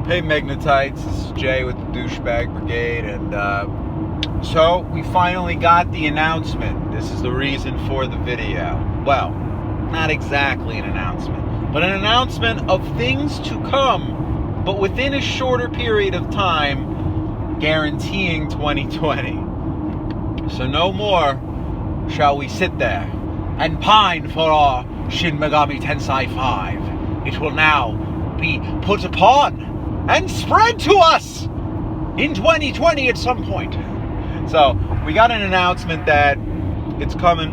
Hey Magnetites, this is Jay with the Douchebag Brigade, and so we finally got the announcement. This is the reason for the video. Well, not exactly an announcement, but an announcement of things to come, but within a shorter period of time, guaranteeing 2020. So no more shall we sit there and pine for our Shin Megami Tensei 5. It will now be put upon and spread to us in 2020 at some point. So we got an announcement that it's coming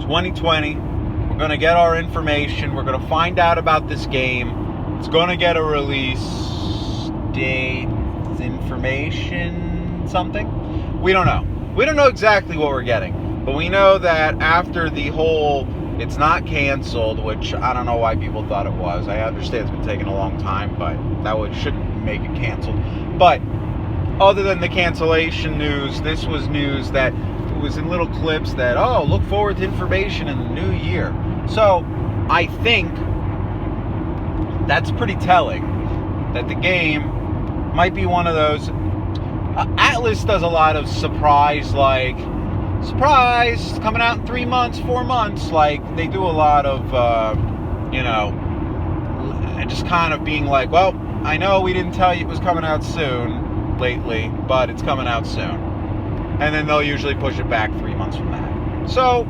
2020. We're going to get our information. We're going to find out about this game. It's going to get a release date, information, something. We don't know. We don't know exactly what we're getting. But we know that after the whole it's not canceled, which I don't know why people thought it was. I understand it's been taking a long time, but that shouldn't make it canceled. But other than the cancellation news, this was news that it was in little clips that, oh, look forward to information in the new year. So I think that's pretty telling that the game might be one of those. Atlas does a lot of surprise, coming out in 3 months, 4 months. Like, they do a lot of, just kind of being like, well, I know we didn't tell you it was coming out soon lately, but it's coming out soon. And then they'll usually push it back 3 months from that. So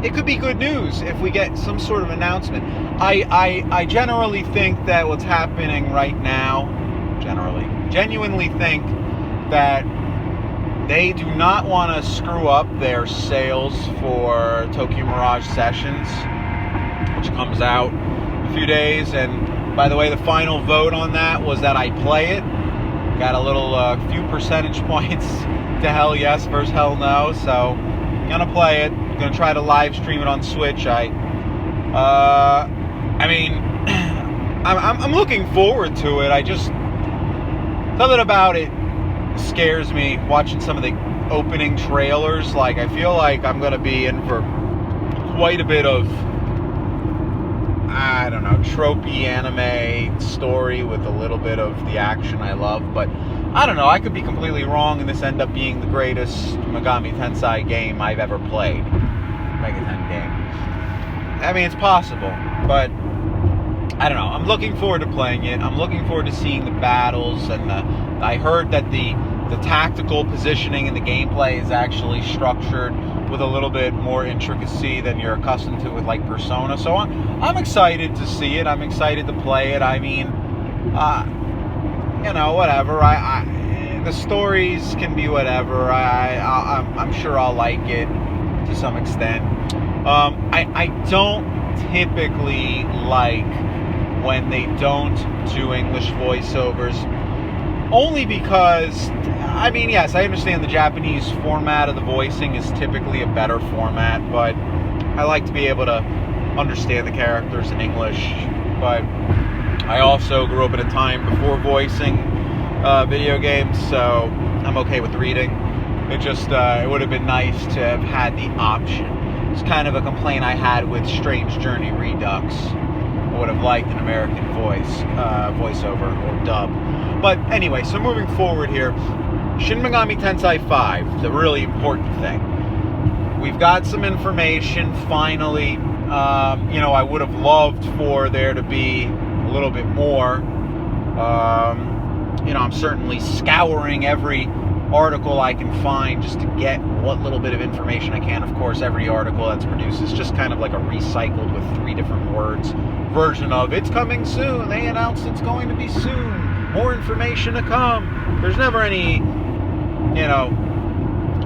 it could be good news if we get some sort of announcement. I generally think that what's happening right now, genuinely think that they do not want to screw up their sales for Tokyo Mirage Sessions, which comes out in a few days. And by the way, the final vote on that was that I play it. Got a little few percentage points to hell yes versus hell no. So I'm gonna play it. I'm gonna try to live stream it on Switch. I'm looking forward to it. I just, something about it scares me. Watching some of the opening trailers, like, I feel like I'm gonna be in for quite a bit of, I don't know, tropey anime story with a little bit of the action I love. But I don't know, I could be completely wrong and this end up being the greatest Megami Tensei game I've ever played. Mega 10 game. I mean, it's possible, but I don't know. I'm looking forward to playing it. I'm looking forward to seeing the battles, and I heard that the tactical positioning in the gameplay is actually structured with a little bit more intricacy than you're accustomed to with, like, Persona. So I'm excited to see it. I'm excited to play it. I mean, whatever. The stories can be whatever. I'm sure I'll like it to some extent. I don't typically like when they don't do English voiceovers, only because, I mean, yes, I understand the Japanese format of the voicing is typically a better format, but I like to be able to understand the characters in English. But I also grew up at a time before voicing video games, so I'm okay with reading. It would have been nice to have had the option. It's kind of a complaint I had with Strange Journey Redux. I would have liked an American voiceover or dub. But anyway, so moving forward here, Shin Megami Tensei 5, the really important thing. We've got some information finally. I would have loved for there to be a little bit more. I'm certainly scouring every article I can find just to get what little bit of information I can. Of course, every article that's produced is just kind of like a recycled with 3 different words version of it's coming soon. They announced it's going to be soon. More information to come. There's never any,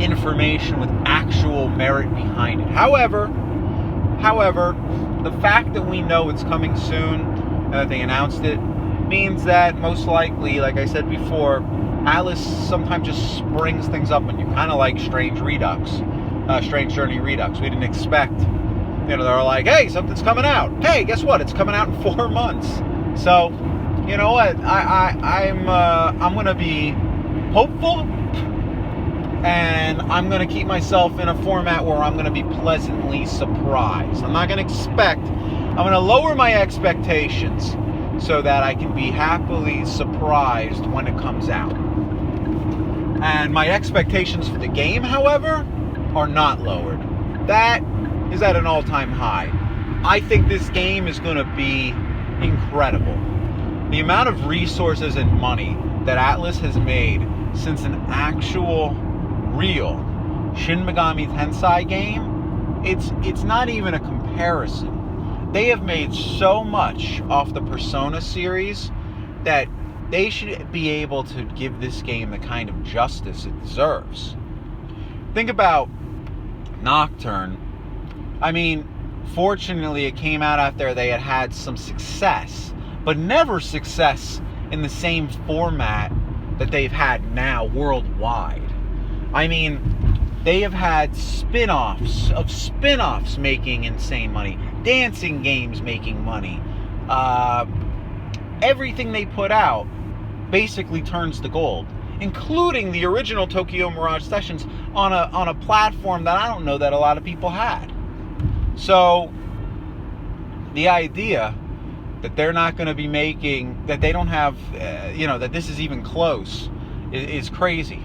information with actual merit behind it. However, the fact that we know it's coming soon and that they announced it means that most likely, like I said before, Atlas sometimes just springs things up on you, kind of like Strange Journey Redux. We didn't expect, they're like, hey, something's coming out. Hey, guess what? It's coming out in 4 months. So, you know what? I'm gonna be hopeful, and I'm gonna keep myself in a format where I'm gonna be pleasantly surprised. I'm gonna lower my expectations so that I can be happily surprised when it comes out. And my expectations for the game, however, are not lowered. That is at an all-time high. I think this game is going to be incredible. The amount of resources and money that Atlus has made since an actual, real Shin Megami Tensei game, it's not even a comparison. They have made so much off the Persona series that they should be able to give this game the kind of justice it deserves. Think about Nocturne. I mean, fortunately it came out after they had had some success, but never success in the same format that they've had now worldwide. I mean, they have had spin-offs of spin-offs making insane money, dancing games making money. Everything they put out basically turns to gold, including the original Tokyo Mirage Sessions on a platform that I don't know that a lot of people had. So the idea that they're not going to be making, that they don't have, that this is even close, is crazy.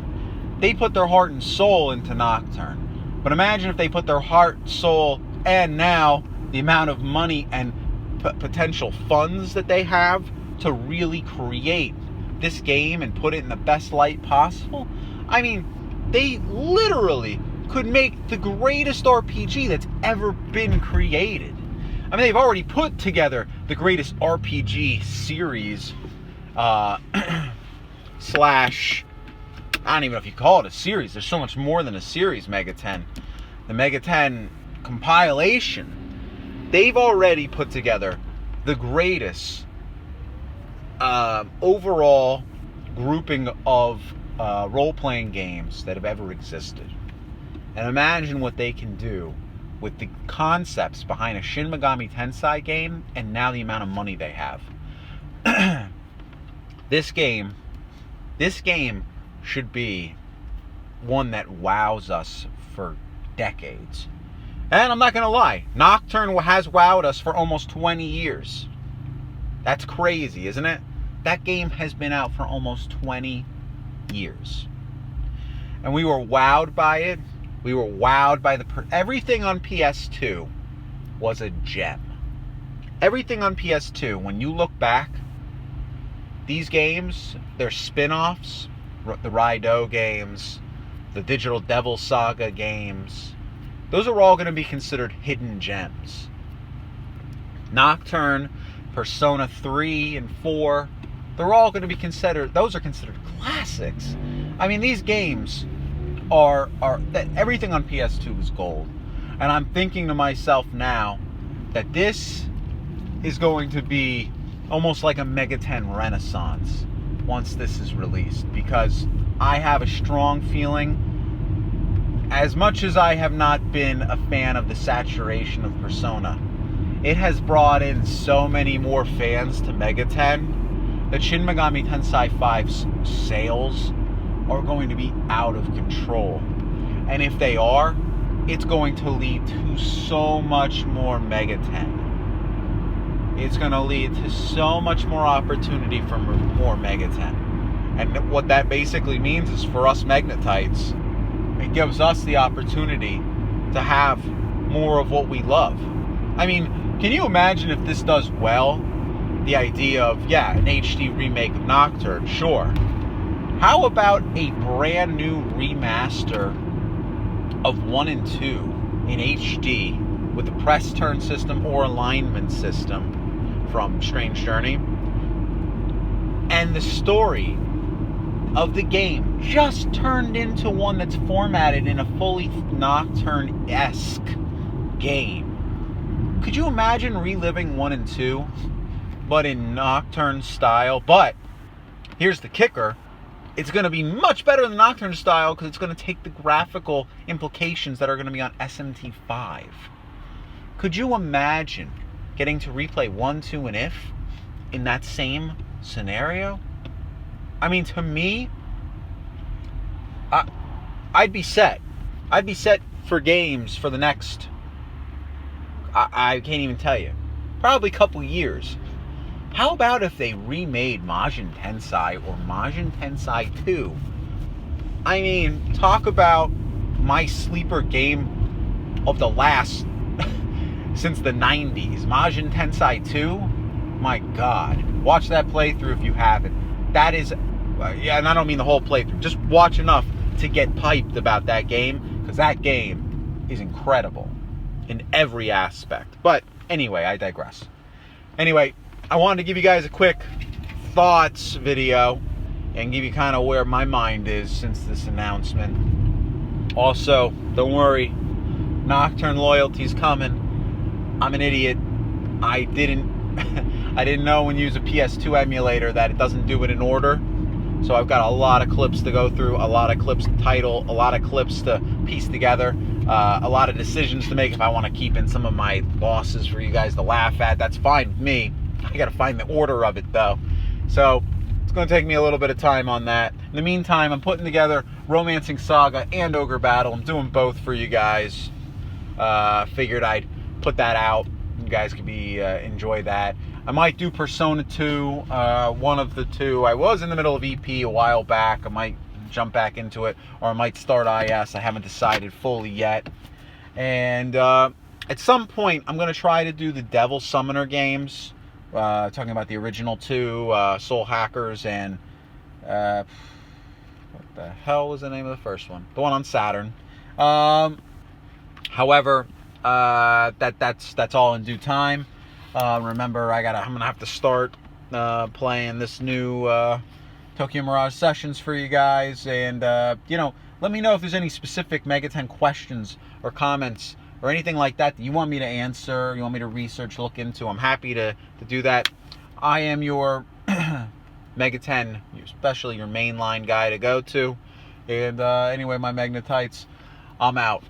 They put their heart and soul into Nocturne. But imagine if they put their heart, soul, and now the amount of money and potential funds that they have to really create this game and put it in the best light possible. I mean, they literally could make the greatest RPG that's ever been created. I mean, they've already put together the greatest RPG series, slash, I don't even know if you call it a series. There's so much more than a series, Mega 10. The Mega 10 compilation. They've already put together the greatest overall grouping of role-playing games that have ever existed. And imagine what they can do with the concepts behind a Shin Megami Tensei game, and now the amount of money they have. This game should be one that wows us for decades. And I'm not going to lie, Nocturne has wowed us for almost 20 years. That's crazy, isn't it? That game has been out for almost 20 years. And we were wowed by it. We were wowed by everything on PS2 was a gem. Everything on PS2, when you look back, these games, their spin-offs, the Raido games, the Digital Devil Saga games, those are all going to be considered hidden gems. Nocturne, Persona 3 and 4, they're all going to be considered, those are considered classics. I mean, these games are that everything on PS2 is gold. And I'm thinking to myself now that this is going to be almost like a Mega 10 renaissance once this is released, because I have a strong feeling, as much as I have not been a fan of the saturation of Persona, it has brought in so many more fans to Mega 10 that Shin Megami Tensei 5's sales are going to be out of control. And if they are, it's going to lead to so much more Mega 10. It's going to lead to so much more opportunity for more Mega 10. And what that basically means is, for us Magnetites, it gives us the opportunity to have more of what we love. I mean, can you imagine if this does well? The idea of, an HD remake of Nocturne, sure. How about a brand new remaster of 1 and 2 in HD with a press turn system or alignment system from Strange Journey? And the story of the game just turned into one that's formatted in a fully Nocturne-esque game. Could you imagine reliving 1 and 2, but in Nocturne style? But here's the kicker. It's going to be much better than Nocturne style, because it's going to take the graphical implications that are going to be on SMTV. Could you imagine getting to replay 1, 2, and If in that same scenario? I mean, to me, I'd be set. I'd be set for games for the next, I can't even tell you, probably a couple years. How about if they remade Majin Tensei or Majin Tensei 2? I mean, talk about my sleeper game of the last since the 90s. Majin Tensei 2? My God. Watch that playthrough if you haven't. That is, yeah, and I don't mean the whole playthrough. Just watch enough to get piped about that game, because that game is incredible in every aspect. But anyway, I digress. Anyway, I wanted to give you guys a quick thoughts video and give you kind of where my mind is since this announcement. Also, don't worry, Nocturne Loyalty's coming. I'm an idiot. I didn't know when you use a PS2 emulator that it doesn't do it in order. So I've got a lot of clips to go through, a lot of clips to title, a lot of clips to piece together, a lot of decisions to make if I want to keep in some of my losses for you guys to laugh at. That's fine with me. I got to find the order of it though. So it's going to take me a little bit of time on that. In the meantime, I'm putting together Romancing Saga and Ogre Battle. I'm doing both for you guys. Figured I'd put that out. You guys could enjoy that. I might do Persona 2, one of the two. I was in the middle of EP a while back. I might jump back into it, or I might start IS. I haven't decided fully yet. And at some point, I'm going to try to do the Devil Summoner games. Talking about the original two, Soul Hackers, and what the hell was the name of the first one? The one on Saturn. However, that's all in due time. Remember, I'm gonna have to start playing this new Tokyo Mirage Sessions for you guys, and let me know if there's any specific Mega 10 questions or comments or anything like that you want me to answer, you want me to research, look into. I'm happy to do that. I am your Mega 10, especially your mainline guy to go to. And anyway, my Magnetites, I'm out.